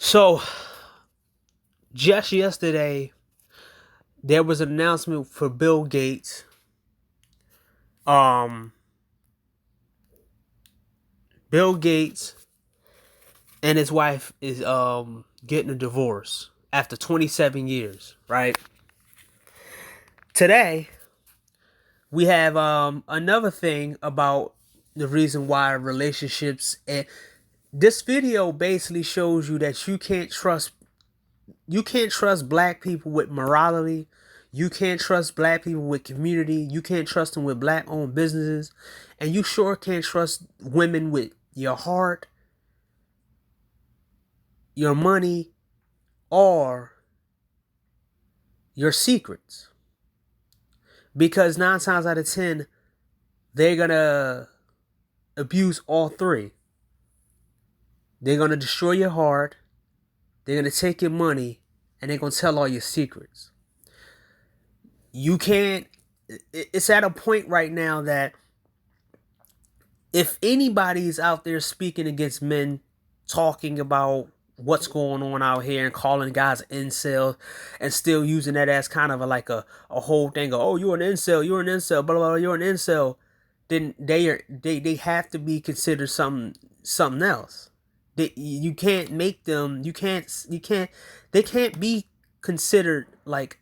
So just yesterday, there was an announcement for Bill Gates. Um, Bill Gates and his wife is getting a divorce after 27 years. Right today, we have another thing about the reason why relationships and this video basically shows you that you can't trust black people with morality. You can't trust black people with community. You can't trust them with black owned businesses. And you sure can't trust women with your heart, your money, or your secrets. Because 9 times out of 10, they're going to abuse all three. They're going to destroy your heart. They're going to take your money. And they're going to tell all your secrets. You can't. It's at a point right now that if anybody's out there speaking against men, talking about what's going on out here and calling guys incels and still using that as kind of a whole thing of, oh, you're an incel, blah, blah, blah, you're an incel, then they have to be considered something else. You can't make them, they can't be considered like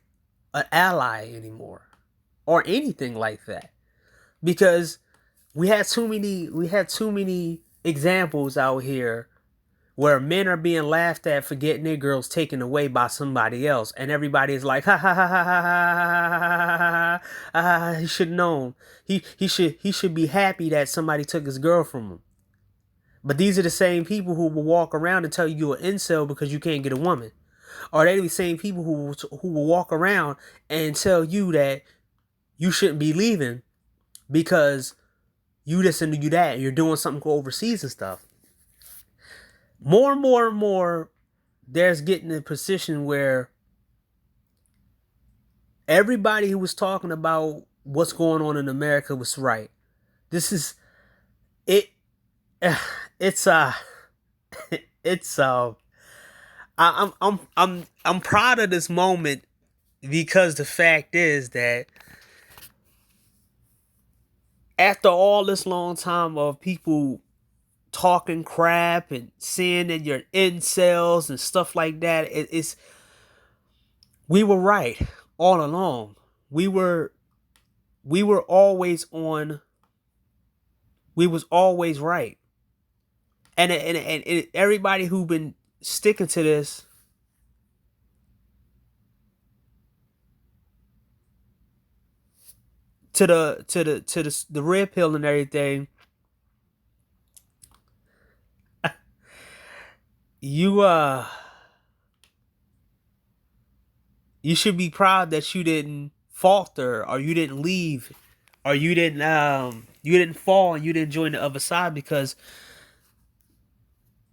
an ally anymore or anything like that, because we had too many examples out here where men are being laughed at for getting their girls taken away by somebody else, and everybody is like, ha ha ha ha ha ha ha ha. He should have known. He should be happy that somebody took his girl from him. But these are the same people who will walk around and tell you you're an incel because you can't get a woman. Or they're the same people who will walk around and tell you that you shouldn't be leaving because you this and you that, and you're doing something overseas and stuff. More and more and more, there's getting in a position where everybody who was talking about what's going on in America was right. This is it. It's it's I'm proud of this moment because the fact is that after all this long time of people talking crap and saying that you're incels and stuff like that, it's we were right all along. We were we were always on. We was always right, and everybody who been sticking to this to the red pill and everything, you you should be proud that you didn't falter, or you didn't leave, or you didn't fall and you didn't join the other side, because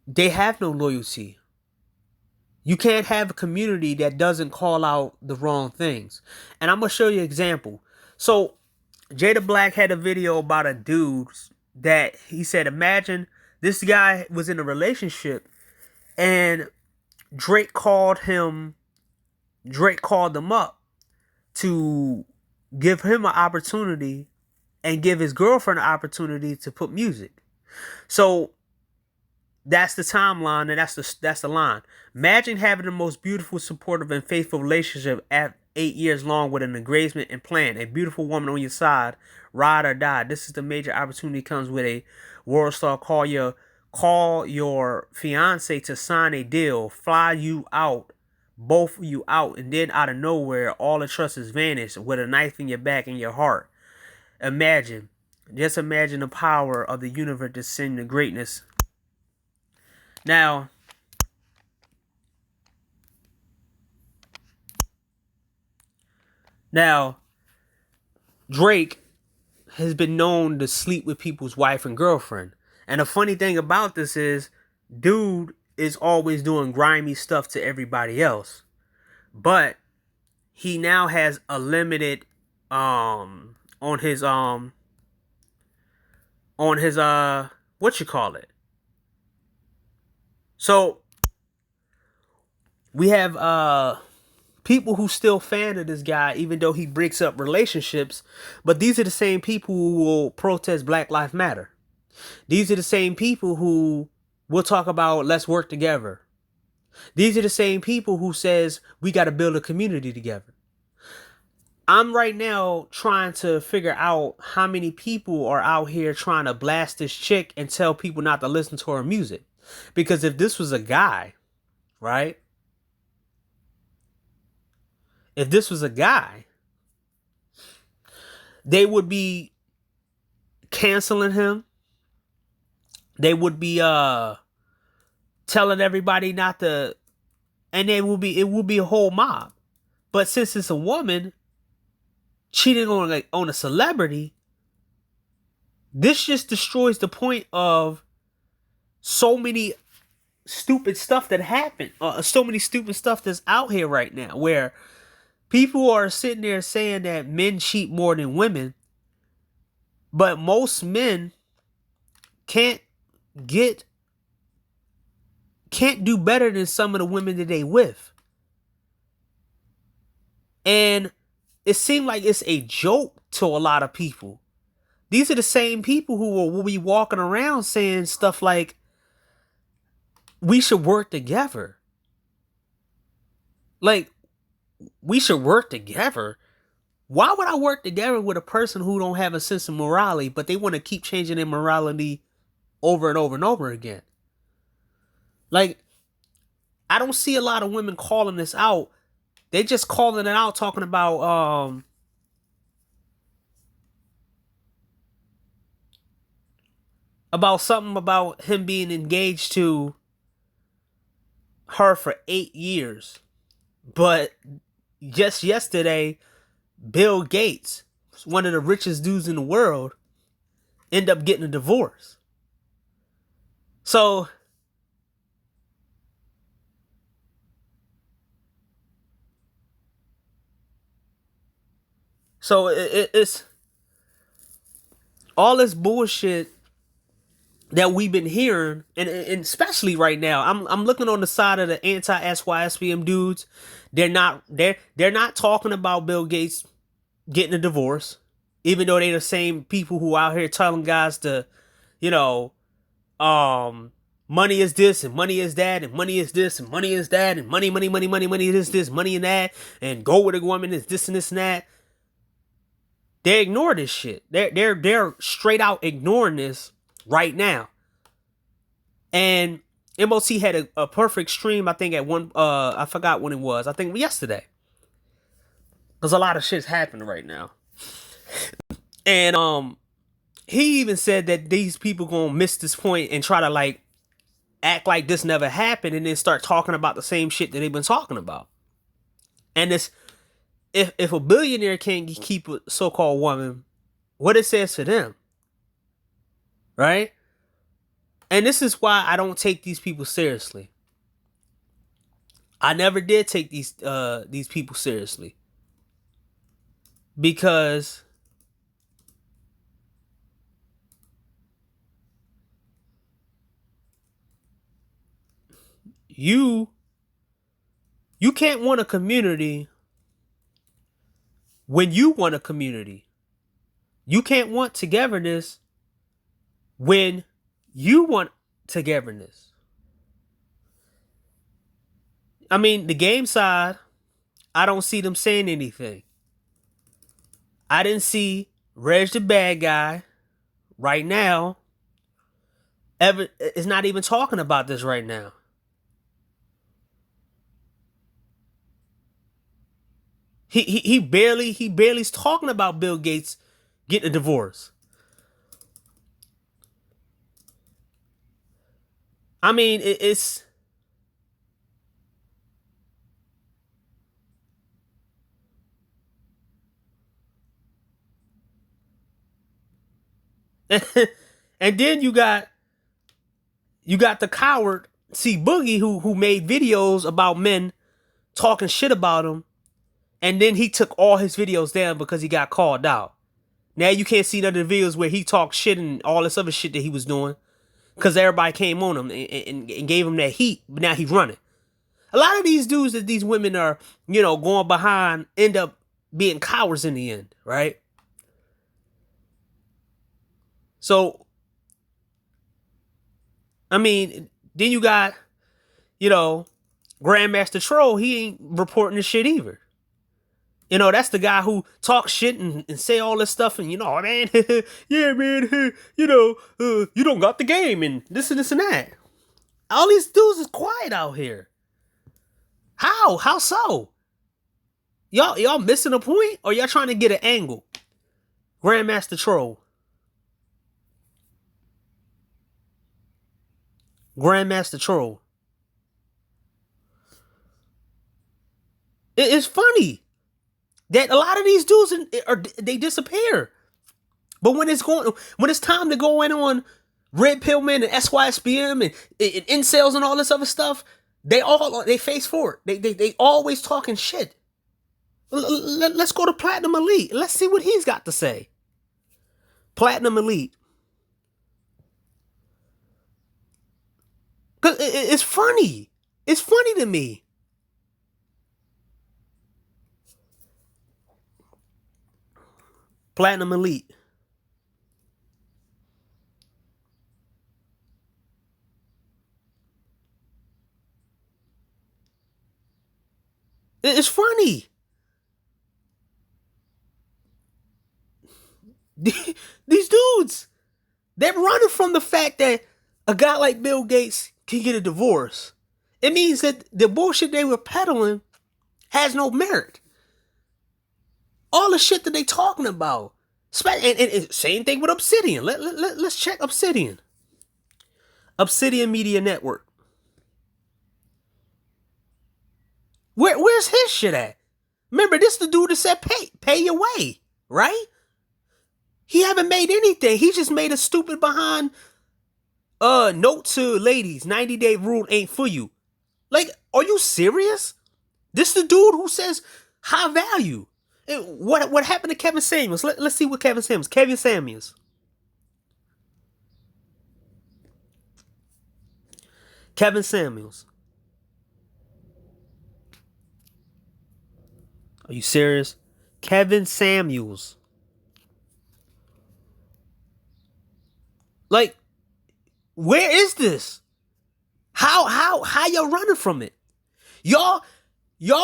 they have no loyalty. You can't have a community that doesn't call out the wrong things. And I'm gonna show you an example. So Jada Black had a video about a dude that he said, imagine this guy was in a relationship and Drake called him Drake called them up to give him an opportunity and give his girlfriend an opportunity to put music. So that's the timeline, and that's the line. Imagine having the most beautiful, supportive, and faithful relationship at 8 years long with an engagement and plan, a beautiful woman on your side, ride or die. This is the major opportunity comes with a world star. Call your fiance to sign a deal, fly you out, both of you out, and then out of nowhere, all the trust is vanished with a knife in your back and your heart. Imagine, just imagine the power of the universe to send the greatness. Now, now, Drake has been known to sleep with people's wife and girlfriend. And the funny thing about this is, dude is always doing grimy stuff to everybody else. But he now has a limited on his what you call it. So We have people who still fan of this guy, even though he breaks up relationships. But these are the same people who will protest Black Lives Matter. These are the same people who will talk about let's work together. These are the same people who says we got to build a community together. I'm right now trying to figure out how many people are out here trying to blast this chick and tell people not to listen to her music. Because if this was a guy, right? If this was a guy, they would be canceling him. They would be telling everybody not to, and it will be a whole mob. But since it's a woman cheating on a celebrity, this just destroys the point of so many stupid stuff that happened. So many stupid stuff that's out here right now, where people are sitting there saying that men cheat more than women, but most men can't do better than some of the women that they with. And it seemed like it's a joke to a lot of people. These are the same people who will be walking around saying stuff like, we should work together. Like, we should work together. Why would I work together with a person who don't have a sense of morality, but they want to keep changing their morality over and over and over again? Like, I don't see a lot of women calling this out. They just calling it out, talking about something about him being engaged to her for 8 years. But just yesterday, Bill Gates, one of the richest dudes in the world, ended up getting a divorce. So it's all this bullshit that we've been hearing, and especially right now, I'm looking on the side of the anti-SYSBM dudes. They're not talking about Bill Gates getting a divorce, even though they're the same people who out here telling guys to, money is this and money is that and money is this and money is that and money is this, money and that, and go with a woman is this and this and that. They ignore this shit. They're straight out ignoring this right now. And MOT had a perfect stream, I think, at one, I forgot when it was. I think yesterday. Because a lot of shit's happening right now. And he even said that these people gonna miss this point and try to act like this never happened, and then start talking about the same shit that they've been talking about. And this, if a billionaire can't keep a so-called woman, what it says for them, right? And this is why I don't take these people seriously. I never did take these people seriously, because you can't want a community when you want a community. You can't want togetherness when you want togetherness. I mean, the game side, I don't see them saying anything. I didn't see Reg the bad guy right now is not even talking about this right now. He barely's talking about Bill Gates getting a divorce. I mean, it's and then you got the coward C Boogie who made videos about men talking shit about him, and then he took all his videos down because he got called out. Now you can't see none of the videos where he talked shit and all this other shit that he was doing, because everybody came on him and gave him that heat. But now he's running. A lot of these dudes that these women are, going behind end up being cowards in the end, right? So, I mean, then you got, Grandmaster Troll. He ain't reporting this shit either. That's the guy who talks shit and say all this stuff and, man, yeah, man, you don't got the game and this and this and that. All these dudes is quiet out here. How? How so? Y'all missing a point or y'all trying to get an angle? Grandmaster Troll. Grandmaster Troll. It's funny that a lot of these dudes they disappear. But when it's time to go in on Red Pillman and SYSBM and incels and all this other stuff, they face forward. They always talking shit. Let's go to Platinum Elite. Let's see what he's got to say. Platinum Elite. Cause it's funny. It's funny to me. Platinum Elite. It's funny. These dudes, they're running from the fact that a guy like Bill Gates can get a divorce. It means that the bullshit they were peddling has no merit. All the shit that they talking about. And same thing with Obsidian. Let's check Obsidian. Obsidian Media Network. Where's his shit at? Remember, this the dude that said pay your way, right? He haven't made anything. He just made a stupid behind note to ladies, 90-day rule ain't for you. Like, are you serious? This the dude who says high value. What happened to Kevin Samuels? Let's see what Kevin Samuels. Kevin Samuels. Kevin Samuels. Are you serious? Kevin Samuels. Like, where is this? How y'all running from it? Y'all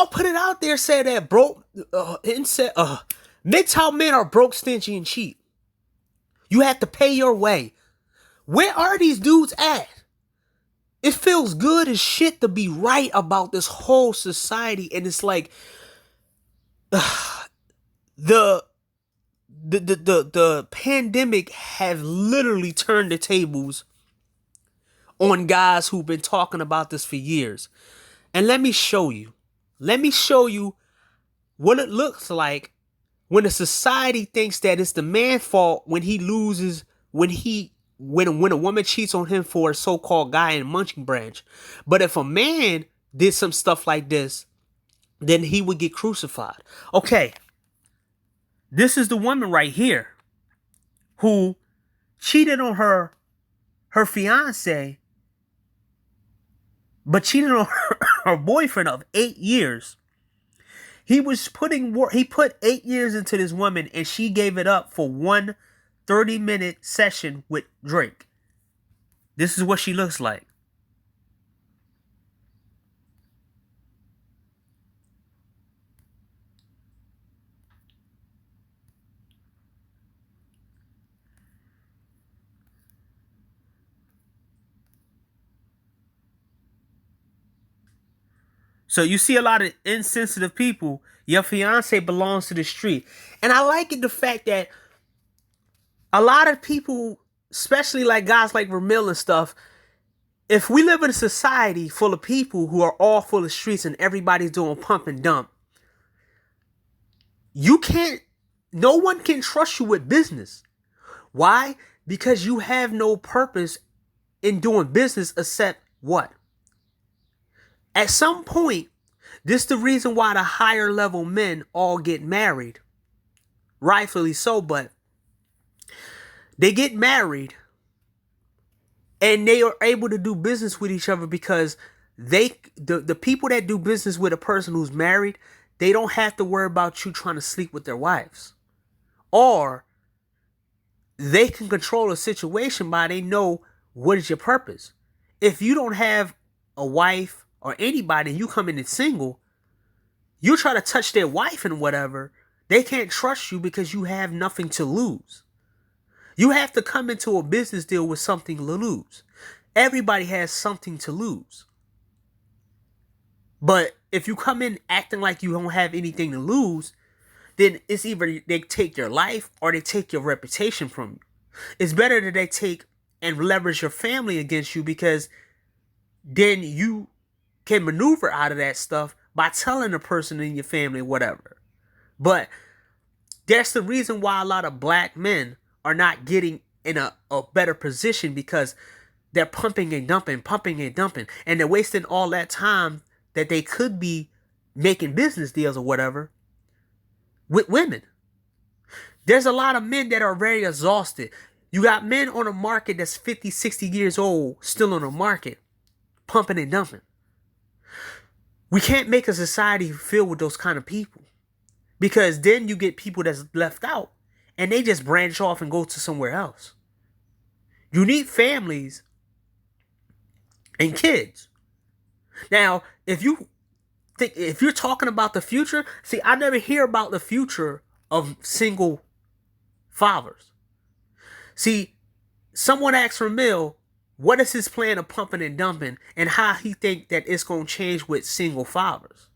put it out there, said that broke MGTOW men are broke, stingy, and cheap. You have to pay your way. Where are these dudes at? It feels good as shit to be right about this whole society, and it's like the pandemic have literally turned the tables on guys who've been talking about this for years. And let me show you what it looks like when a society thinks that it's the man's fault when he loses, when a woman cheats on him for a so-called guy in Munchkin Branch. But if a man did some stuff like this, then he would get crucified. Okay. This is the woman right here who cheated on her fiance, but cheated on her boyfriend of 8 years. He put 8 years into this woman, and she gave it up for one 30-minute session with Drake. This is what she looks like. So you see a lot of insensitive people. Your fiance belongs to the street. And I like it, the fact that a lot of people, especially like guys like Ramil and stuff, if we live in a society full of people who are all full of streets and everybody's doing pump and dump, no one can trust you with business. Why? Because you have no purpose in doing business except what? At some point, this is the reason why the higher level men all get married. Rightfully so, but they get married and they are able to do business with each other because the people that do business with a person who's married, they don't have to worry about you trying to sleep with their wives. Or they can control a situation by they know what is your purpose. If you don't have a wife or anybody and you come in and single, you try to touch their wife and whatever, they can't trust you because you have nothing to lose. You have to come into a business deal with something to lose. Everybody has something to lose. But if you come in acting like you don't have anything to lose, then it's either they take your life or they take your reputation from you. It's better that they take and leverage your family against you, because then you can maneuver out of that stuff by telling the person in your family whatever. But that's the reason why a lot of black men are not getting in a better position, because they're pumping and dumping, and they're wasting all that time that they could be making business deals or whatever with women. There's a lot of men that are very exhausted. You got men on the market that's 50, 60 years old, still on the market, pumping and dumping. We can't make a society filled with those kind of people, because then you get people that's left out and they just branch off and go to somewhere else. You need families and kids. Now, if you're talking about the future, see, I never hear about the future of single fathers. See, someone asked Ramil, what is his plan of pumping and dumping, and how he think that it's going to change with single fathers.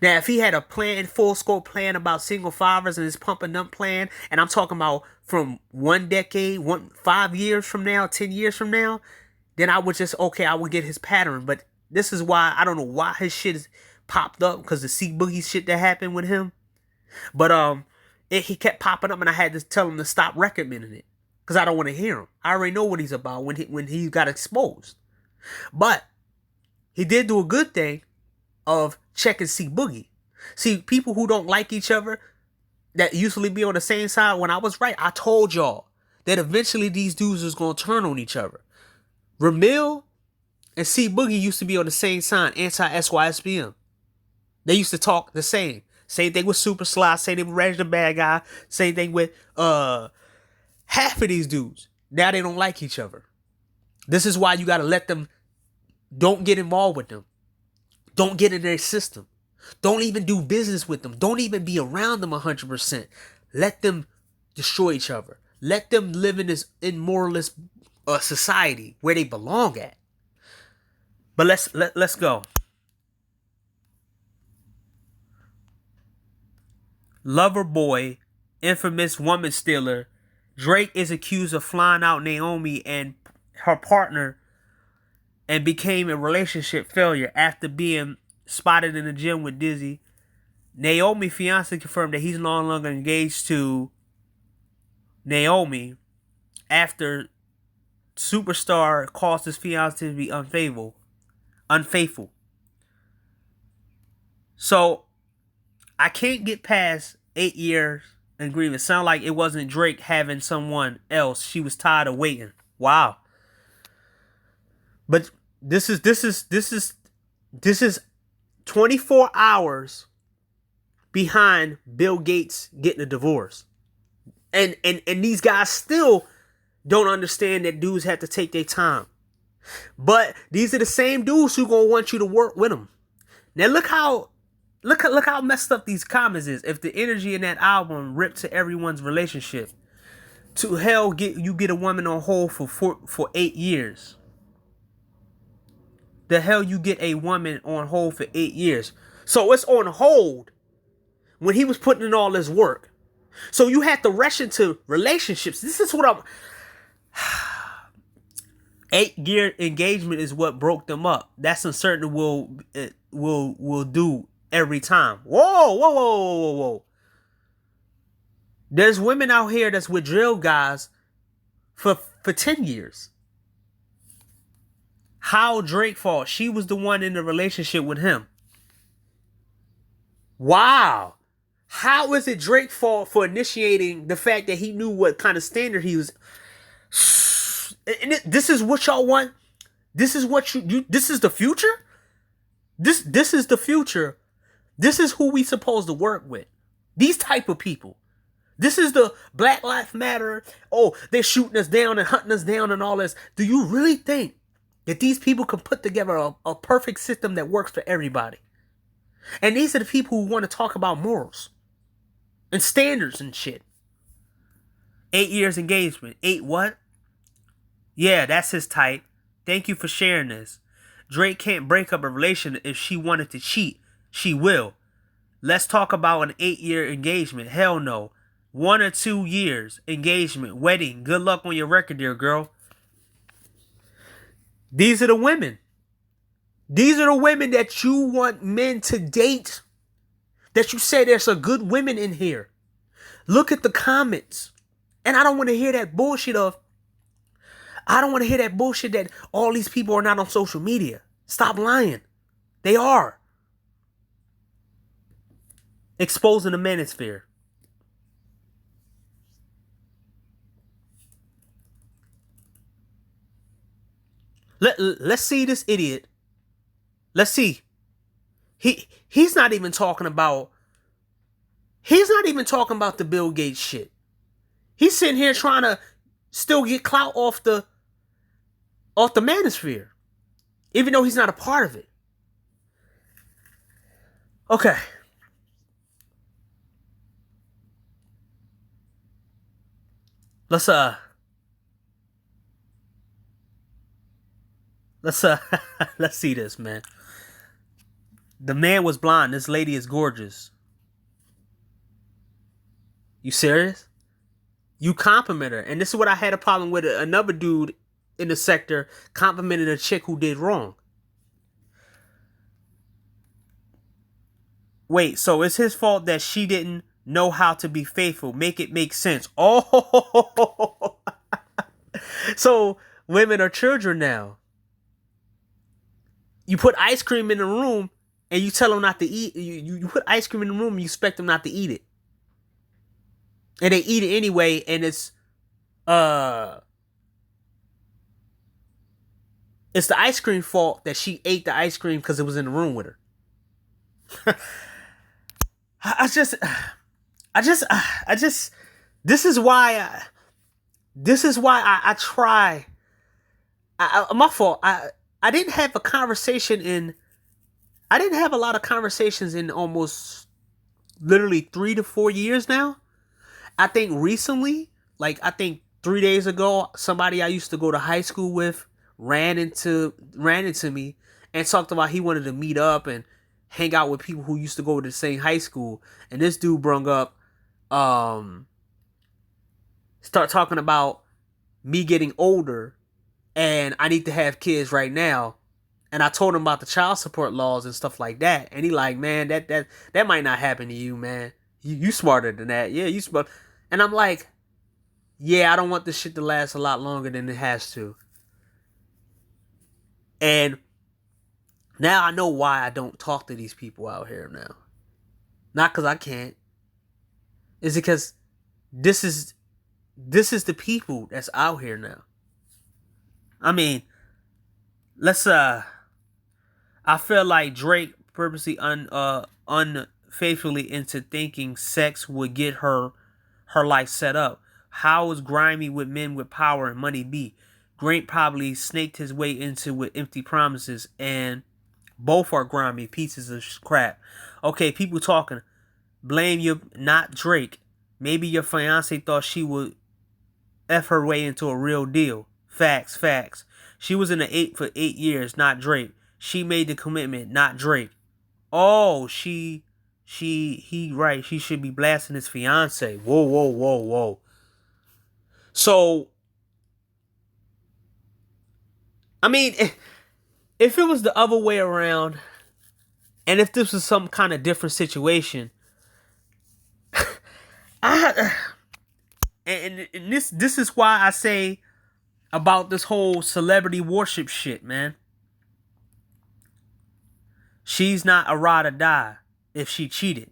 Now, if he had a plan, full scope plan about single fathers and his pump and dump plan, and I'm talking about from 1 decade, 5 years from now, 10 years from now, then I would just, I would get his pattern. But this is why, I don't know why his shit is popped up, because the C Boogie shit that happened with him. But he kept popping up, and I had to tell him to stop recommending it, because I don't want to hear him. I already know what he's about when he got exposed. But he did do a good thing of checking C Boogie. See, people who don't like each other, that usually be on the same side, when I was right, I told y'all that eventually these dudes was going to turn on each other. Ramil and C Boogie used to be on the same side, anti-SYSBM. They used to talk the same. Same thing with Super Sly, same thing with Reg the Bad Guy, same thing with half of these dudes. Now they don't like each other. This is why you got to let them, don't get involved with them. Don't get in their system. Don't even do business with them. Don't even be around them 100%. Let them destroy each other. Let them live in this immoralist society where they belong at. But let's go. Lover boy, infamous woman stealer. Drake is accused of flying out Naomi and her partner and became a relationship failure after being spotted in the gym with Dizzy. Naomi fiance confirmed that he's no longer engaged to Naomi after superstar caused his fiance to be unfaithful. So I can't get past 8 years agreement. Sound like it wasn't Drake having someone else. She was tired of waiting. Wow. But this is 24 hours behind Bill Gates getting a divorce. And these guys still don't understand that dudes have to take their time. But these are the same dudes who gonna want you to work with them. Now look how messed up these comments is. If the energy in that album ripped to everyone's relationship, to hell get a woman on hold for 8 years. The hell you get a woman on hold for 8 years. So it's on hold when he was putting in all this work. So you have to rush into relationships. This is what I'm 8-year engagement is what broke them up. That's uncertain will do every time. Whoa. There's women out here that's with drill guys for 10 years. How Drake fault? She was the one in the relationship with him. Wow. How is it Drake fault for initiating the fact that he knew what kind of standard he was? And this is what y'all want? This is what you this is the future? This is the future. This is who we supposed to work with. These type of people. This is the Black Lives Matter. Oh, they're shooting us down and hunting us down and all this. Do you really think that these people can put together a perfect system that works for everybody? And these are the people who want to talk about morals and standards and shit. 8 years engagement. 8 what? Yeah, that's his type. Thank you for sharing this. Drake can't break up a relation if she wanted to cheat. She will. Let's talk about an 8-year engagement. Hell no. 1 or 2 years engagement, wedding. Good luck on your record, dear girl. These are the women. These are the women that you want men to date. That you say there's some good women in here. Look at the comments. And I don't want to hear that bullshit that all these people are not on social media. Stop lying. They are. Exposing the manosphere. Let's see this idiot. Let's see. He's not even talking about the Bill Gates shit. He's sitting here trying to still get clout off the manosphere, even though he's not a part of it. Okay. Let's let's see this, man. The man was blind. This lady is gorgeous. You serious? You compliment her. And this is what I had a problem with. Another dude in the sector complimented a chick who did wrong. Wait, so it's his fault that she didn't know how to be faithful. Make it make sense. Oh, so women are children now. You put ice cream in the room and you tell them not to eat. You put ice cream in the room and you expect them not to eat it. And they eat it anyway, and it's the ice cream fault that she ate the ice cream because it was in the room with her. I just this is why I try. My fault. I didn't have a conversation I didn't have a lot of conversations in almost literally 3 to 4 years now. I think recently, like I think 3 days ago, somebody I used to go to high school with ran into me and talked about he wanted to meet up and hang out with people who used to go to the same high school. And this dude brung up start talking about me getting older and I need to have kids right now. And I told him about the child support laws and stuff like that. And he like, man, that might not happen to you, man. You smarter than that. Yeah, you smart. And I'm like, yeah, I don't want this shit to last a lot longer than it has to. And now I know why I don't talk to these people out here now. Not because I can't. It's because this is the people that's out here now. I mean, let's I feel like Drake purposely unfaithfully into thinking sex would get her life set up. How is grimy with men with power and money be? Drake probably snaked his way into with empty promises, and both are grimy pieces of crap. Okay, people talking. Blame you, not Drake. Maybe your fiance thought she would F her way into a real deal. Facts. She was in the 8 for 8 years, not Drake. She made the commitment, not Drake. Oh, he right. She should be blasting his fiance. Whoa. So, I mean, if it was the other way around, and if this was some kind of different situation, and this is why I say about this whole celebrity worship shit, man. She's not a ride or die if she cheated.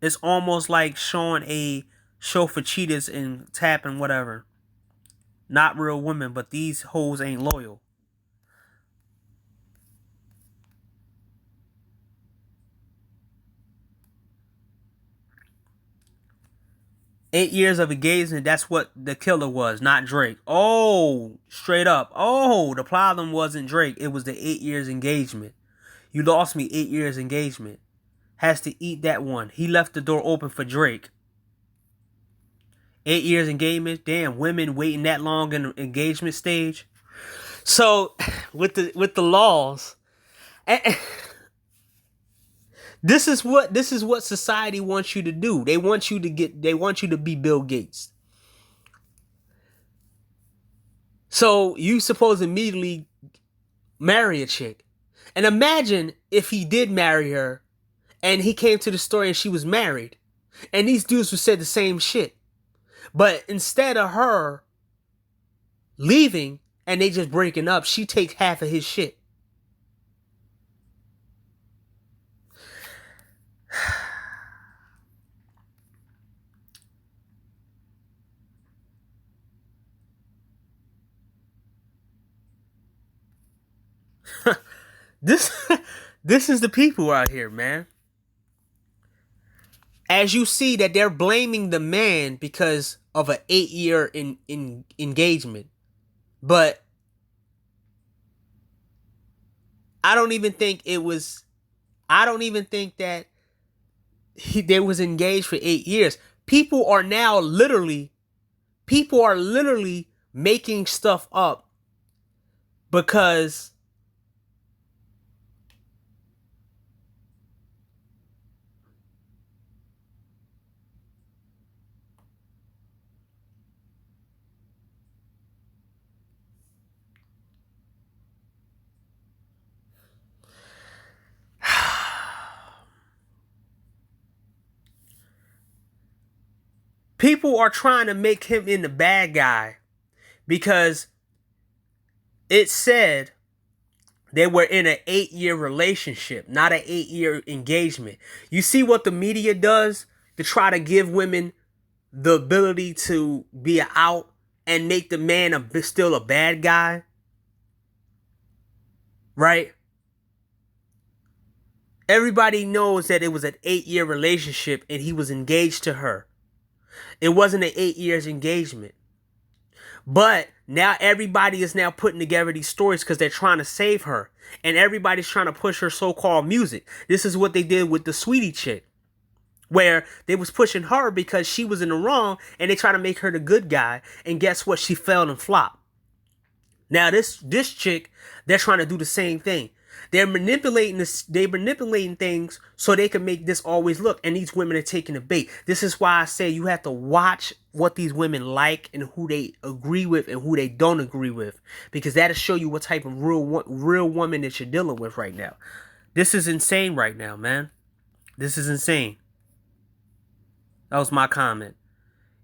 It's almost like showing a show for cheaters and tapping whatever. Not real women, but these hoes ain't loyal. 8 years of engagement, that's what the killer was, not Drake. Oh, straight up. Oh, the problem wasn't Drake. It was the 8 years engagement. You lost me 8 years engagement. Has to eat that one. He left the door open for Drake. 8 years engagement. Damn, women waiting that long in the engagement stage. So, with the laws, this is what society wants you to do. They want you to be Bill Gates. So you supposed to immediately marry a chick. And imagine if he did marry her and he came to the store and she was married. And these dudes would say the same shit. But instead of her leaving and they just breaking up, she takes half of his shit. This this is the people out here, man. As you see that they're blaming the man because of an 8-year engagement. But I don't even think that they was engaged for 8 years. People are literally making stuff up because people are trying to make him in the bad guy because it said they were in an 8-year relationship, not an 8-year engagement. You see what the media does to try to give women the ability to be out and make the man still a bad guy? Right? Everybody knows that it was an 8-year relationship and he was engaged to her. It wasn't an 8 years engagement. But now everybody is now putting together these stories because they're trying to save her. And everybody's trying to push her so-called music. This is what they did with the Sweetie chick. Where they was pushing her because she was in the wrong and they try to make her the good guy. And guess what? She failed and flopped. Now this chick, they're trying to do the same thing. They're manipulating things so they can make this always look. And these women are taking the bait. This is why I say you have to watch what these women like and who they agree with and who they don't agree with. Because that'll show you what type of real woman that you're dealing with right now. This is insane right now, man. This is insane. That was my comment.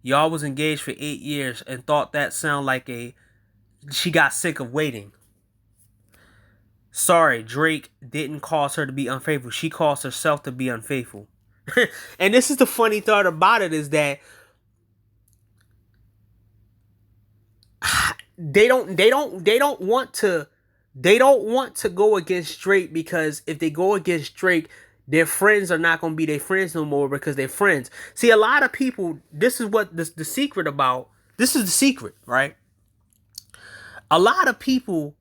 Y'all was engaged for 8 years and thought that sounded like she got sick of waiting. Sorry, Drake didn't cause her to be unfaithful. She caused herself to be unfaithful. And this is the funny thought about it is that they don't want to go against Drake, because if they go against Drake, their friends are not going to be their friends no more because they're friends. See, a lot of people, this is what the secret about. This is the secret, right? A lot of people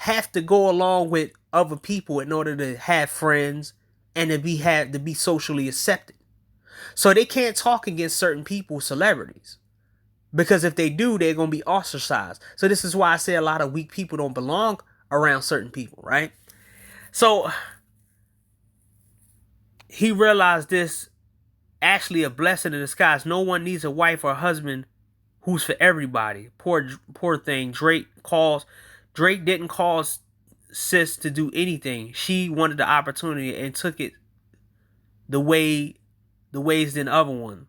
have to go along with other people in order to have friends and to be socially accepted. So they can't talk against certain people, celebrities, because if they do, they're going to be ostracized. So this is why I say a lot of weak people don't belong around certain people, right? So he realized this actually a blessing in disguise. No one needs a wife or a husband who's for everybody. Poor thing. Drake didn't cause sis to do anything. She wanted the opportunity and took it the ways than other one.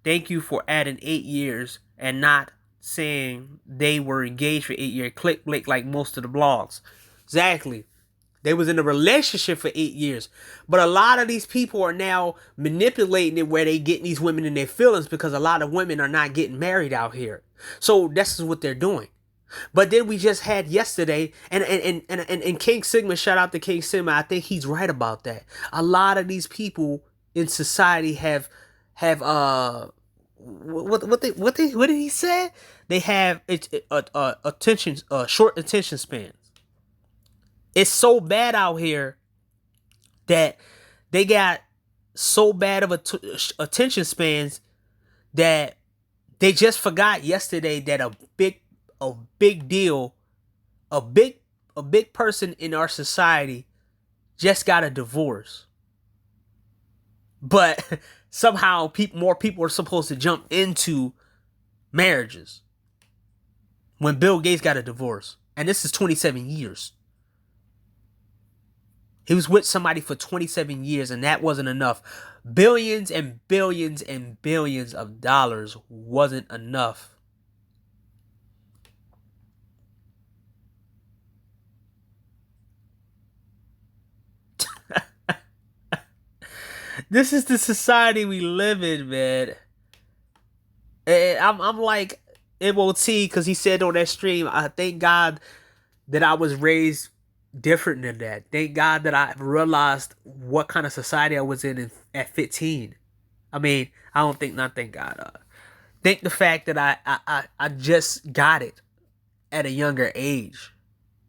Thank you for adding 8 years and not saying they were engaged for 8 years. Click like most of the blogs. Exactly. They was in a relationship for 8 years. But a lot of these people are now manipulating it where they getting these women in their feelings, because a lot of women are not getting married out here. So this is what they're doing. But then we just had yesterday, and King Sigma, shout out to King Sigma, I think he's right about that. A lot of these people in society have what did he say? They have attention short attention spans. It's so bad out here that they got so bad of attention spans that they just forgot yesterday that a big deal, a big person in our society just got a divorce. But somehow more people are supposed to jump into marriages when Bill Gates got a divorce. And this is 27 years. He was with somebody for 27 years and that wasn't enough. Billions and billions and billions of dollars wasn't enough. This is the society we live in, man. And I'm like MOT because he said on that stream, I thank God that I was raised different than that. Thank God that I realized what kind of society I was in at 15. I mean, I don't think not thank God. Think the fact that I just got it at a younger age,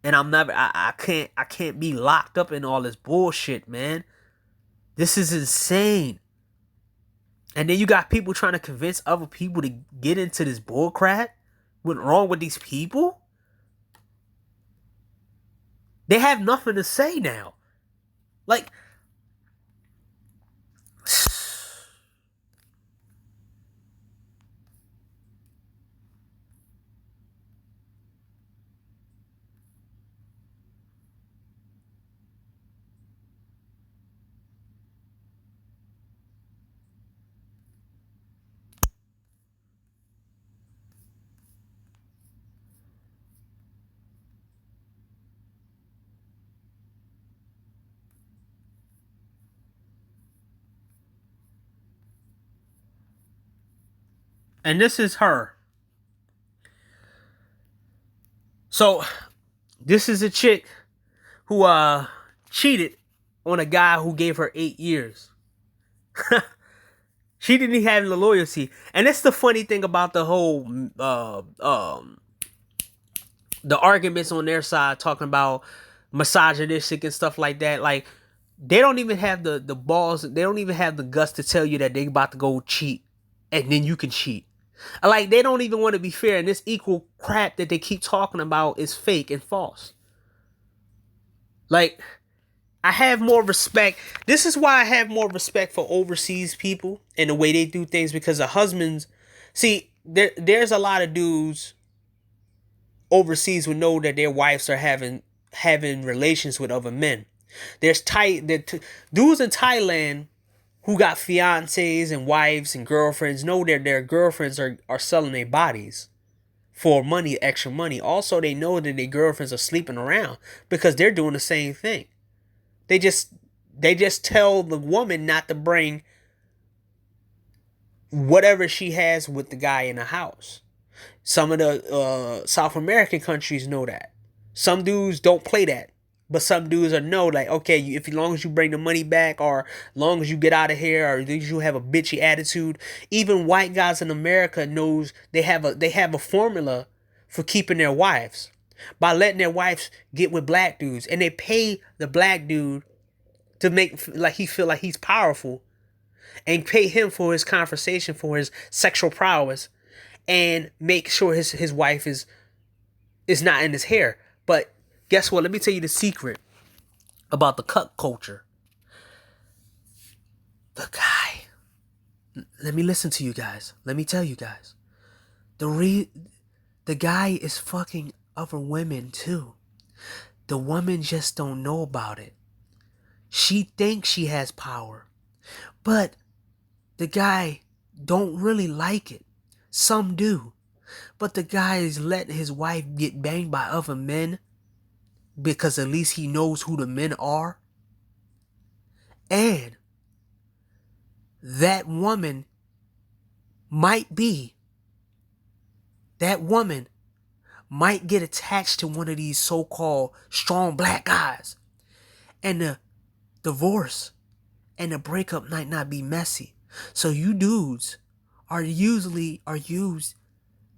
and I can't be locked up in all this bullshit, man. This is insane. And then you got people trying to convince other people to get into this bullcrap. What's wrong with these people? They have nothing to say now. Like, and this is her. So, this is a chick who cheated on a guy who gave her 8 years. She didn't even have the loyalty. And that's the funny thing about the whole the arguments on their side talking about misogynistic and stuff like that. Like, they don't even have the balls, they don't even have the guts to tell you that they about to go cheat and then you can cheat. Like, they don't even want to be fair, and this equal crap that they keep talking about is fake and false. Like, I have more respect. This is why I have more respect for overseas people and the way they do things, because the husbands, see, there's a lot of dudes overseas who know that their wives are having relations with other men. There's dudes in Thailand who got fiancés and wives and girlfriends know that their girlfriends are selling their bodies for money, extra money. Also, they know that their girlfriends are sleeping around because they're doing the same thing. They just tell the woman not to bring whatever she has with the guy in the house. Some of the South American countries know that. Some dudes don't play that. But some dudes know, like, okay, if as long as you bring the money back, or as long as you get out of here, or you have a bitchy attitude. Even white guys in America knows they have a formula for keeping their wives by letting their wives get with black dudes, and they pay the black dude to make like he feel like he's powerful, and pay him for his conversation, for his sexual prowess, and make sure his wife is not in his hair. But guess what? Let me tell you the secret about the cuck culture. The guy. Let me listen to you guys. Let me tell you guys. The guy is fucking other women too. The woman just don't know about it. She thinks she has power. But the guy don't really like it. Some do. But the guy is letting his wife get banged by other men because at least he knows who the men are. And that woman might get attached to one of these so-called strong black guys. And the divorce and the breakup might not be messy. So you dudes are used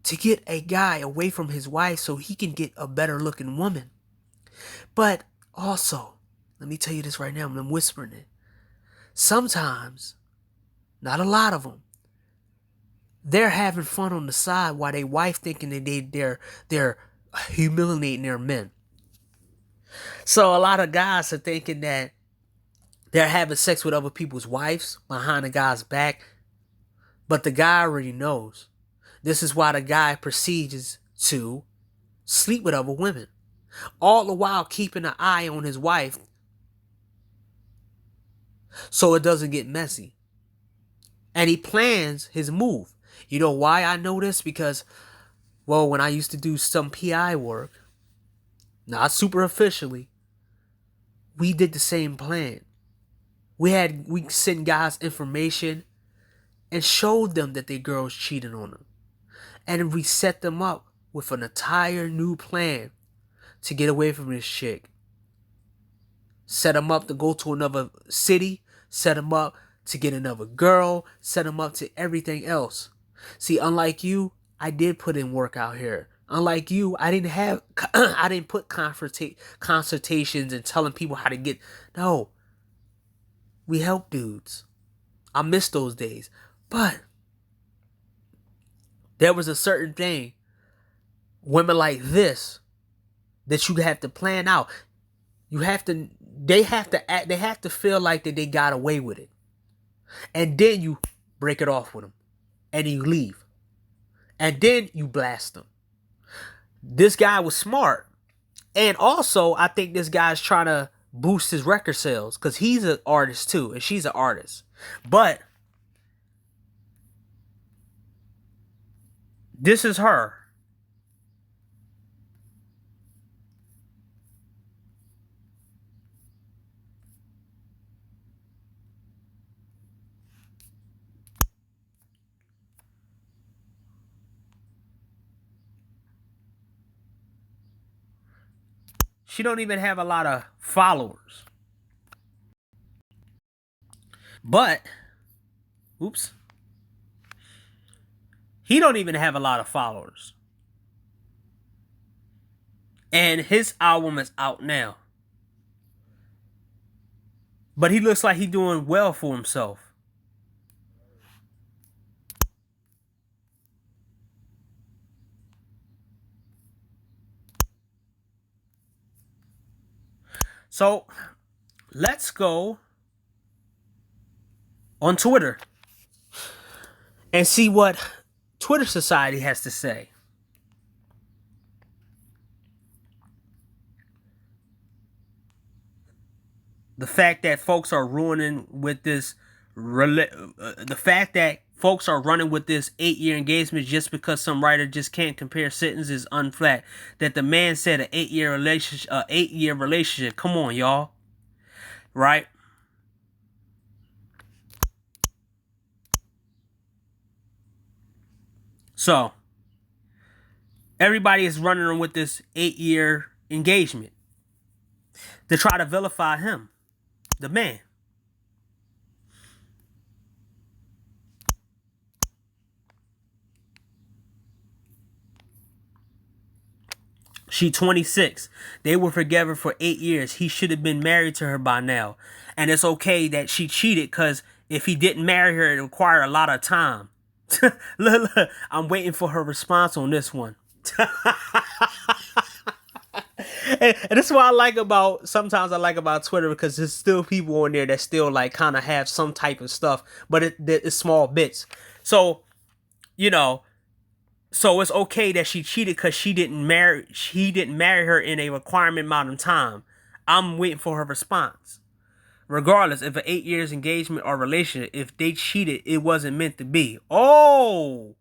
to get a guy away from his wife so he can get a better looking woman. But also, let me tell you this right now, I'm whispering it. Sometimes, not a lot of them, they're having fun on the side while they wife thinking that they're humiliating their men. So a lot of guys are thinking that they're having sex with other people's wives behind the guy's back, but the guy already knows. This is why the guy proceeds to sleep with other women, all the while keeping an eye on his wife so it doesn't get messy. And he plans his move. You know why I know this? Because, well, when I used to do some PI work, not super officially, we did the same plan. We sent guys information and showed them that their girls cheated on them. And we set them up with an entire new plan to get away from this chick. Set them up to go to another city, set them up to get another girl, set them up to everything else. See, unlike you, I did put in work out here. Unlike you, I didn't put consultations and telling people how to get. No, we help dudes. I miss those days. But there was a certain thing, women like this, that you have to plan out. They have to feel like that they got away with it. And then you break it off with them. And you leave. And then you blast them. This guy was smart. And also, I think this guy's trying to boost his record sales because he's an artist too, and she's an artist. But this is her. She don't even have a lot of followers. But, oops. He don't even have a lot of followers. And his album is out now. But he looks like he's doing well for himself. So, let's go on Twitter and see what Twitter Society has to say. The fact that folks are ruining with this, the fact that folks are running with this 8-year engagement just because some writer just can't compare sentences unflat. That the man said an 8-year relationship. Come on, y'all. Right? So, everybody is running with this 8-year engagement to try to vilify him, the man. She 26. They were together for 8 years. He should have been married to her by now. And it's okay that she cheated because if he didn't marry her, it required a lot of time. Look, I'm waiting for her response on this one. And this is what sometimes I like about Twitter, because there's still people on there that still like kind of have some type of stuff, but it's small bits. So, so it's okay that she cheated because he didn't marry her in a requirement amount of time. I'm waiting for her response. Regardless, if an 8 years engagement or relationship, if they cheated, it wasn't meant to be. Oh,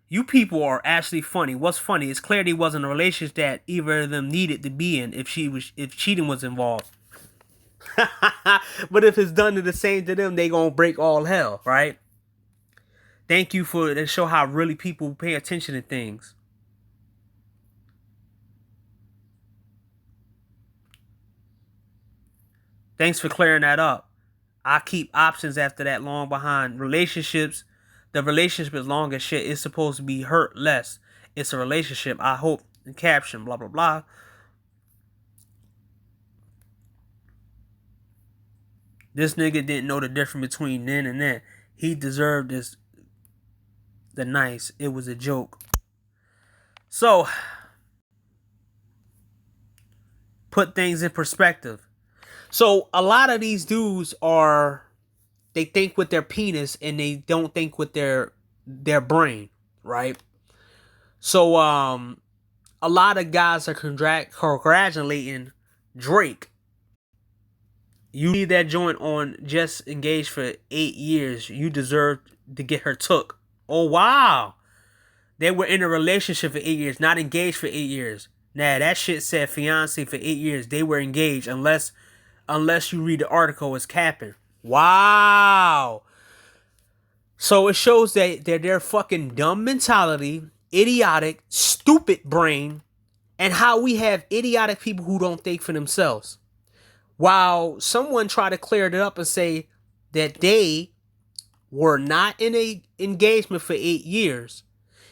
you people are actually funny. What's funny? It's clear they wasn't a relationship that either of them needed to be in if cheating was involved. But if it's done to the same to them, they gonna break all hell, right? Thank you for to show how really people pay attention to things. Thanks for clearing that up. I keep options after that long behind. Relationships The relationship is long as shit. It's supposed to be hurt less. It's a relationship. I hope. The caption, blah, blah, blah. This nigga didn't know the difference between then and that. He deserved this. The nice. It was a joke. So, put things in perspective. So, a lot of these dudes they think with their penis and they don't think with their brain, right? So, a lot of guys are congratulating Drake. You need that joint on just engaged for 8 years. You deserve to get her took. Oh, wow. They were in a relationship for 8 years, not engaged for 8 years. Nah, that shit said fiance for 8 years. They were engaged unless you read the article, it's capping. Wow. So it shows that their fucking dumb mentality, idiotic, stupid brain, and how we have idiotic people who don't think for themselves. While someone tried to clear it up and say that they were not in a engagement for 8 years,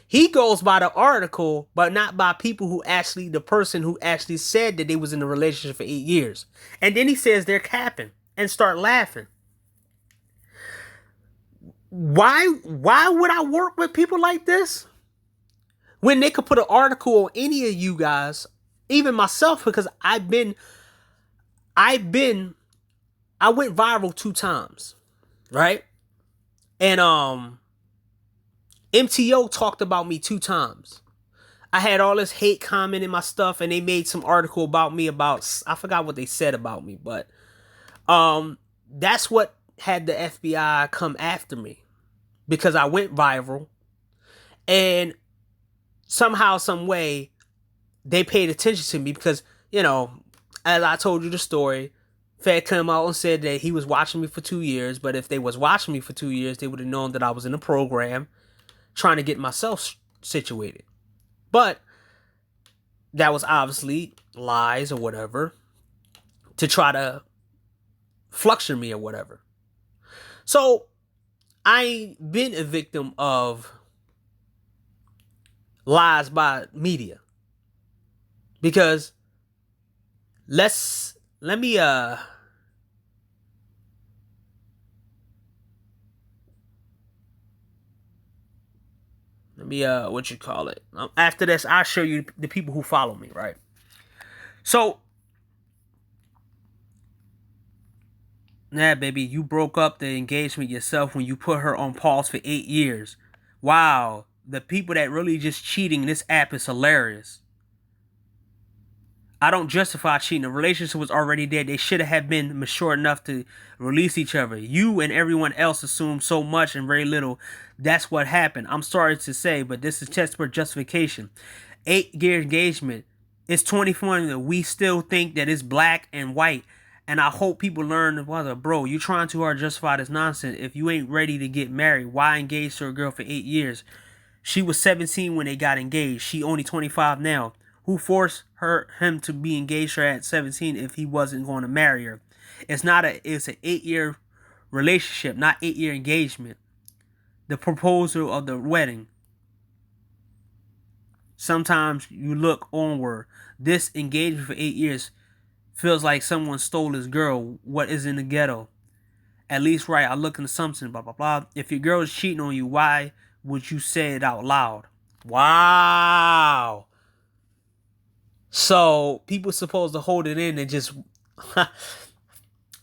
he goes by the article, but not by people who actually, the person who actually said that they was in a relationship for 8 years. And then he says they're capping and start laughing. Why would I work with people like this? When they could put an article on any of you guys, even myself, because I went viral 2 times, right? And MTO talked about me 2 times. I had all this hate comment in my stuff, and they made some article about me about, I forgot what they said about me, but that's what had the FBI come after me, because I went viral, and somehow, some way, they paid attention to me because, you know, as I told you the story, Fed came out and said that he was watching me for 2 years, but if they was watching me for 2 years, they would have known that I was in a program trying to get myself situated. But that was obviously lies or whatever to try to fluster me or whatever. So I been a victim of lies by media, because let me what you call it, after this I'll show you the people who follow me, right? So, nah, baby, you broke up the engagement yourself when you put her on pause for 8 years. Wow, the people that really just cheating, this app is hilarious. I don't justify cheating. The relationship was already there. They should have been mature enough to release each other. You and everyone else assume so much and very little. That's what happened. I'm sorry to say, but this is just for justification. 8-year engagement. It's 2020. We still think that it's black and white. And I hope people learn, well, bro, you trying too hard to justify this nonsense. If you ain't ready to get married, why engage to a girl for 8 years? She was 17 when they got engaged. She only 25 now. Who forced him to be engaged her at 17 if he wasn't going to marry her? It's an 8-year relationship, not 8-year engagement. The proposal of the wedding. Sometimes you look onward. This engagement for 8 years feels like someone stole his girl. What is in the ghetto? At least right, I look into something, blah, blah, blah. If your girl is cheating on you, why would you say it out loud? Wow. So people supposed to hold it in and just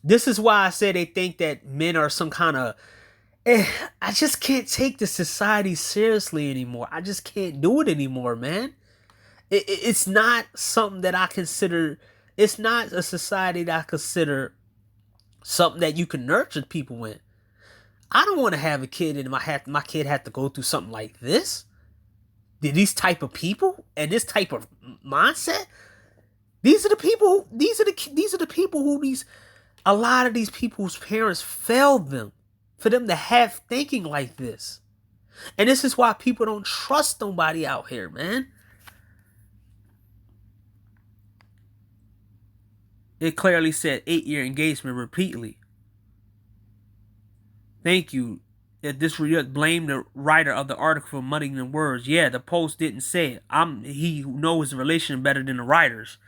this is why I say they think that men are some kind of I just can't take the society seriously anymore. I just can't do it anymore, man. It's not something that I consider. It's not a society that I consider something that you can nurture people in. I don't want to have a kid and my kid have to go through something like this. These type of people and this type of mindset, these are the people. These are the people who a lot of these people's parents failed them for them to have thinking like this, and this is why people don't trust nobody out here, man. It clearly said 8-year engagement repeatedly. Thank you, If this blame the writer of the article for muddying the words. Yeah, the post didn't say it. He who knows the relation better than the writers.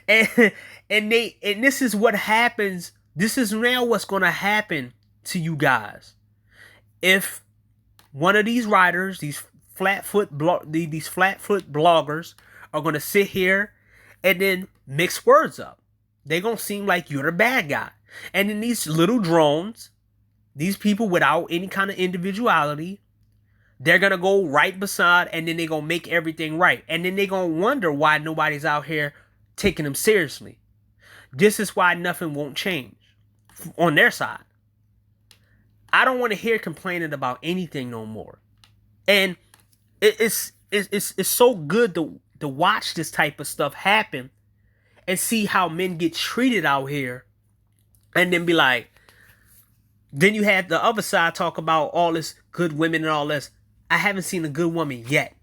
and and this is what happens. This is now what's gonna happen to you guys. If one of these writers, these these flatfoot bloggers are gonna sit here and then mix words up. They're gonna seem like you're the bad guy. And then these little drones, these people without any kind of individuality, they're gonna go right beside, and then they're gonna make everything right. And then they're gonna wonder why nobody's out here taking them seriously. This is why nothing won't change on their side. I don't want to hear complaining about anything no more. And it's so good to watch this type of stuff happen and see how men get treated out here, and then be like, then you have the other side talk about all this good women and all this. I haven't seen a good woman yet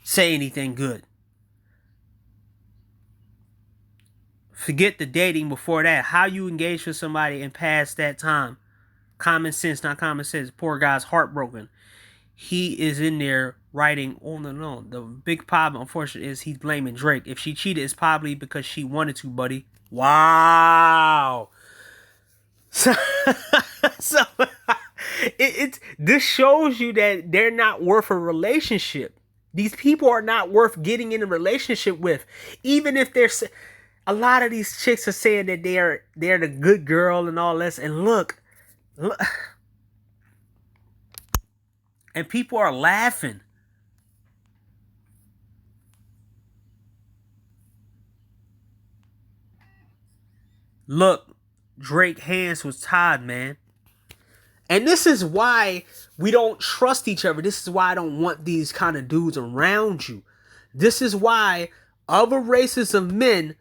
say anything good. Forget the dating before that. How you engage with somebody and past that time. Common sense, not common sense. Poor guy's heartbroken. He is in there writing on and on. The big problem, unfortunately, is he's blaming Drake. If she cheated, it's probably because she wanted to, buddy. Wow. So this shows you that they're not worth a relationship. These people are not worth getting in a relationship with. Even if they're... A lot of these chicks are saying that they're the good girl and all this. And look. And people are laughing. Look, Drake's hands was tied, man. And this is why we don't trust each other. This is why I don't want these kind of dudes around you. This is why other races of men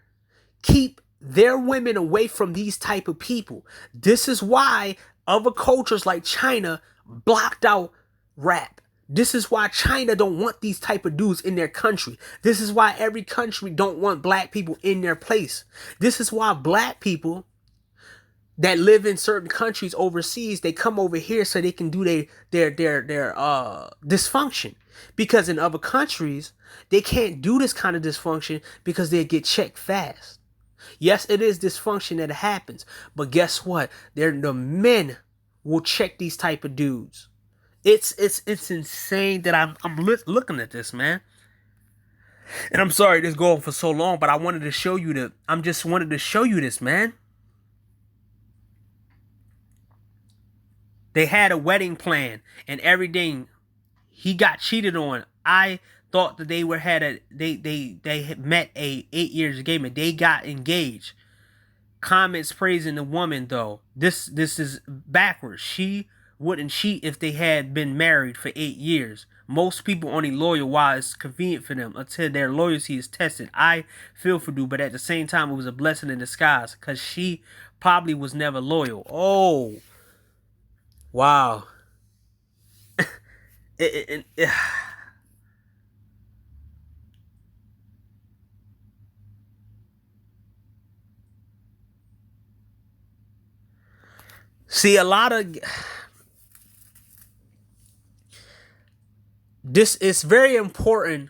keep their women away from these type of people. This is why other cultures like China blocked out rap. This is why China don't want these type of dudes in their country. This is why every country don't want black people in their place. This is why black people that live in certain countries overseas, they come over here so they can do their dysfunction. Because in other countries, they can't do this kind of dysfunction because they get checked fast. Yes, it is dysfunction that happens, but guess what? The men will check these type of dudes. It's insane that I'm looking at this, man. And I'm sorry this going for so long, but I wanted to show you wanted to show you this, man. They had a wedding plan and everything. He got cheated on. I thought that they had met 8 years engagement. They got engaged. Comments praising the woman though. This is backwards. She wouldn't cheat if they had been married for 8 years. Most people only loyal while it's convenient for them until their loyalty is tested. I feel for you, but at the same time it was a blessing in disguise because she probably was never loyal. Oh, wow. See, a lot of this is very important.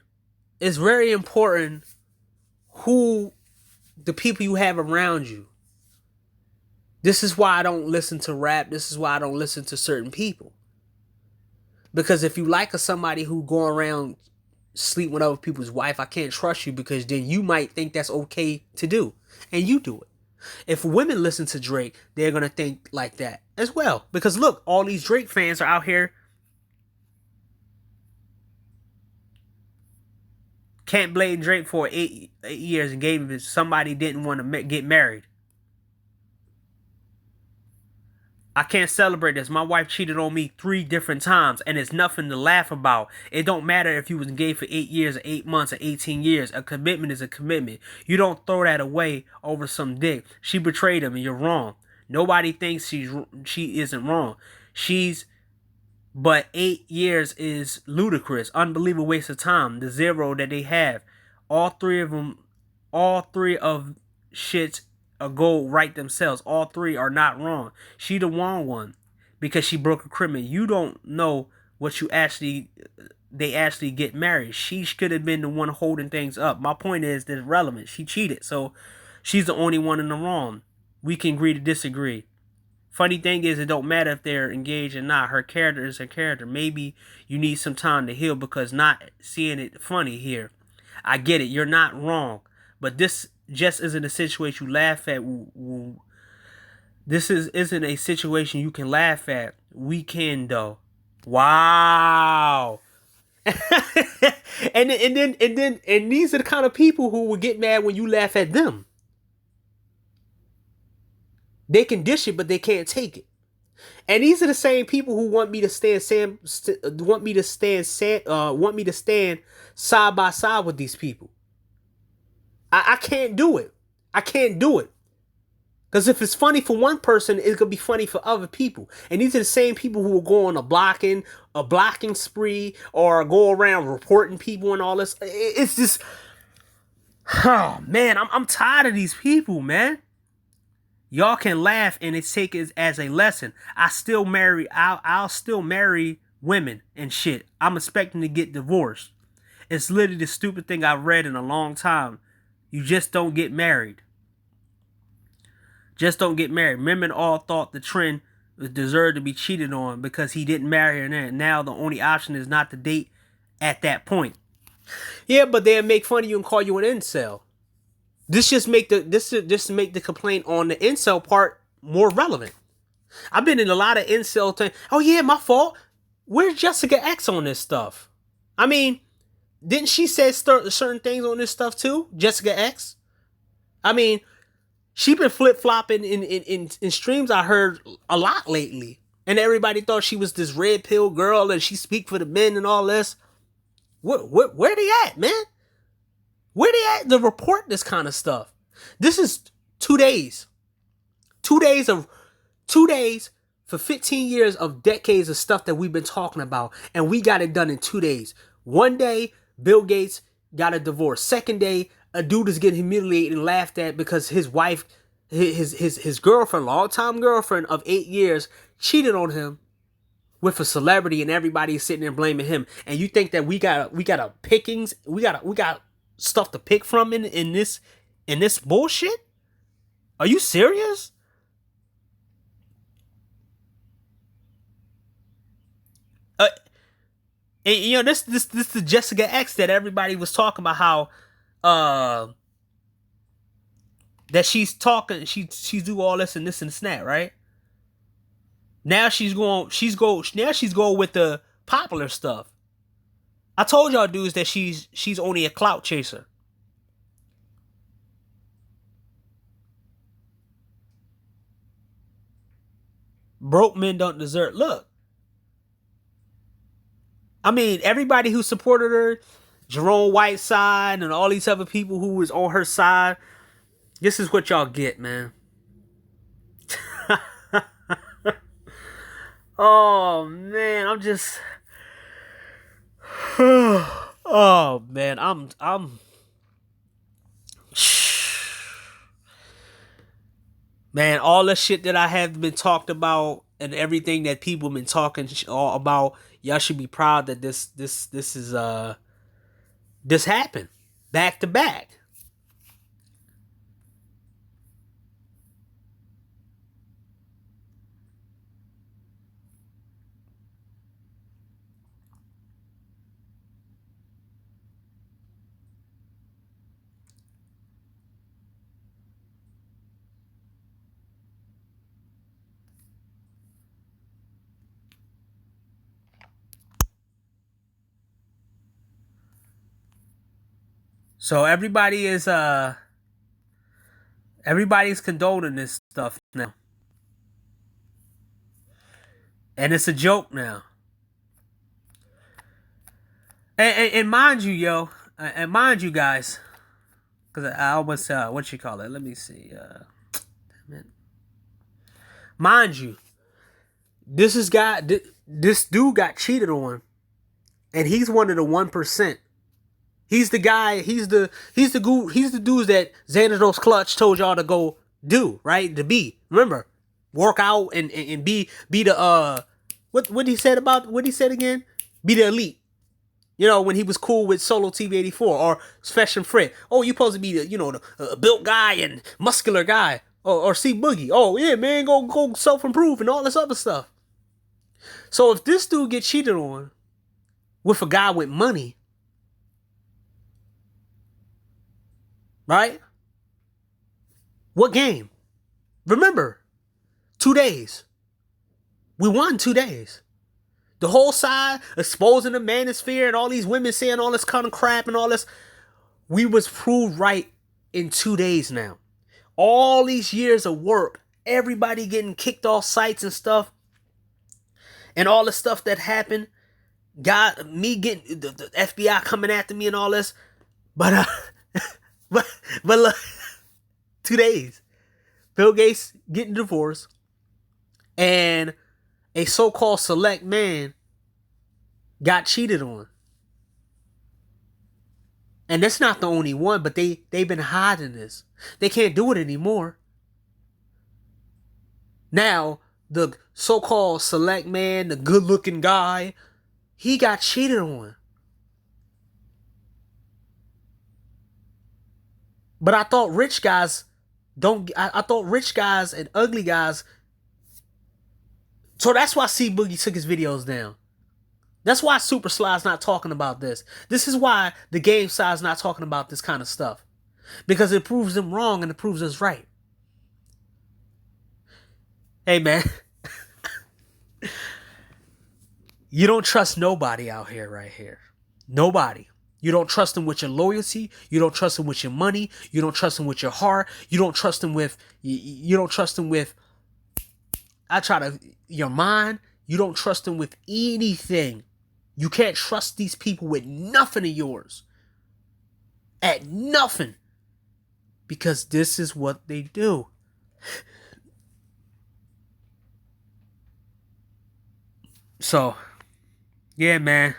It's very important who the people you have around you. This is why I don't listen to rap. This is why I don't listen to certain people. Because if you like somebody who go around sleep with other people's wife, I can't trust you because then you might think that's okay to do. And you do it. If women listen to Drake, they're going to think like that as well. Because look, all these Drake fans are out here. Can't blame Drake for 8 years engagement if somebody didn't want to get married. I can't celebrate this. My wife cheated on me 3 different times, and it's nothing to laugh about. It don't matter if you was engaged for 8 years, or 8 months, or 18 years. A commitment is a commitment. You don't throw that away over some dick. She betrayed him, and you're wrong. Nobody thinks she isn't wrong. But 8 years is ludicrous, unbelievable waste of time. The 0 that they have, all three of shits go right themselves. All 3 are not wrong. She the wrong one. because she broke a commitment. You don't know what they actually get married. She could have been the one holding things up. My point is that it's relevant. She cheated, so she's the only one in the wrong. We can agree to disagree. Funny thing is, it don't matter if they're engaged or not. Her character is her character. Maybe you need some time to heal because not seeing it funny here. I get it. You're not wrong. But this just isn't a situation you laugh at. This isn't a situation you can laugh at. We can, though. Wow. and these are the kind of people who will get mad when you laugh at them. They can dish it, but they can't take it. And these are the same people who want me to stand side by side with these people. I can't do it. I can't do it. Because if it's funny for one person, it's gonna be funny for other people. And these are the same people who will go on a blocking spree or go around reporting people and all this. It's just, oh man, I'm tired of these people, man. Y'all can laugh and take it as a lesson. I'll still marry women and shit. I'm expecting to get divorced. It's literally the stupid thing I've read in a long time. You just don't get married. Just don't get married. Women all thought the trend deserved to be cheated on because he didn't marry her. And now the only option is not to date at that point. Yeah, but they'll make fun of you and call you an incel. This just make the complaint on the incel part more relevant. I've been in a lot of incel things. Oh yeah, my fault. Where's Jessica X on this stuff? I mean, didn't she say certain things on this stuff too? Jessica X? I mean, she been flip-flopping in streams I heard a lot lately. And everybody thought she was this red pill girl and she speak for the men and all this. Where they at, man? Where they at to report this kind of stuff? This is 2 days. 2 days for 15 years of decades of stuff that we've been talking about. And we got it done in 2 days. One day, Bill Gates got a divorce. Second day, a dude is getting humiliated and laughed at because his wife, his girlfriend, longtime girlfriend of 8 years, cheated on him with a celebrity, and everybody is sitting there blaming him. And you think that we got a pickings, we got stuff to pick from in this bullshit? Are you serious? And, you know, this the Jessica X that everybody was talking about, how that she's talking, she do all this and that, right? Now she's going with the popular stuff. I told y'all dudes that she's only a clout chaser. Broke men don't deserve. Look, I mean, everybody who supported her, Jerome Whiteside and all these other people who was on her side, this is what y'all get, man. Oh man, I'm just. Oh man, I'm. Man, all the shit that I have been talked about and everything that people been talking all about, y'all should be proud that this happened back to back. So everybody's condoning this stuff now. And it's a joke now. And mind you, yo, and mind you guys, because I almost what you call it? Let me see. Damn it. Mind you, this dude got cheated on, and he's one of the 1%. He's the guy. He's the dudes that Xanatos Clutch told y'all to go do, right? To be. Remember, work out and be the what he said about what he said again? Be the elite. You know, when he was cool with Solo TV84 or Special Fred. Oh, you supposed to be the, you know, the built guy and muscular guy. Or C Boogie. Oh, yeah, man, go self-improve and all this other stuff. So if this dude get cheated on with a guy with money, right? What game? Remember, 2 days. We won 2 days. The whole side exposing the manosphere and all these women saying all this kind of crap and all this. We was proved right in 2 days now. All these years of work, everybody getting kicked off sites and stuff, and all the stuff that happened, got me getting the FBI coming after me and all this, but but look, 2 days, Bill Gates getting divorced, and a so-called select man got cheated on. And that's not the only one, but they've been hiding this. They can't do it anymore. Now, the so-called select man, the good-looking guy, he got cheated on. But I thought rich guys I thought rich guys and ugly guys. So that's why C Boogie took his videos down. That's why Super Sly's not talking about this. This is why the game side's not talking about this kind of stuff. Because it proves them wrong and it proves us right. Hey, man. You don't trust nobody out here right here. Nobody. You don't trust them with your loyalty. You don't trust them with your money. You don't trust them with your heart. You don't trust them with... You don't trust them with... Your mind. You don't trust them with anything. You can't trust these people with nothing of yours. At nothing. Because this is what they do. So, yeah, man.